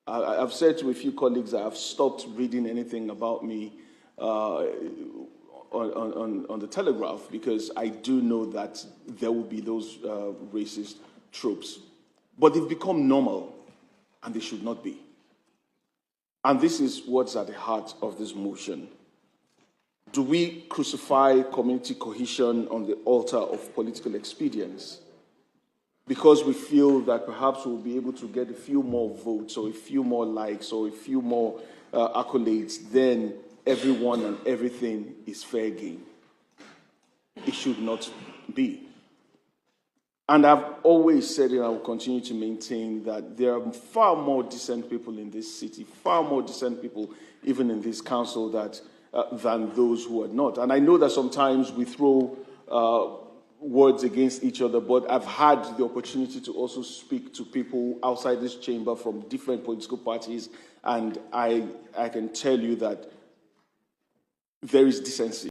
I've said to a few colleagues that I've stopped reading anything about me on the Telegraph, because I do know that there will be those racist tropes. But they've become normal, and they should not be. And this is what's at the heart of this motion. Do we crucify community cohesion on the altar of political expedience because we feel that perhaps we'll be able to get a few more votes or a few more likes or a few more accolades, then everyone and everything is fair game? It should not be. And I've always said, and I will continue to maintain, that there are far more decent people in this city, far more decent people even in this council than those who are not. And I know that sometimes we throw words against each other, but I've had the opportunity to also speak to people outside this chamber from different political parties, and I can tell you that there is decency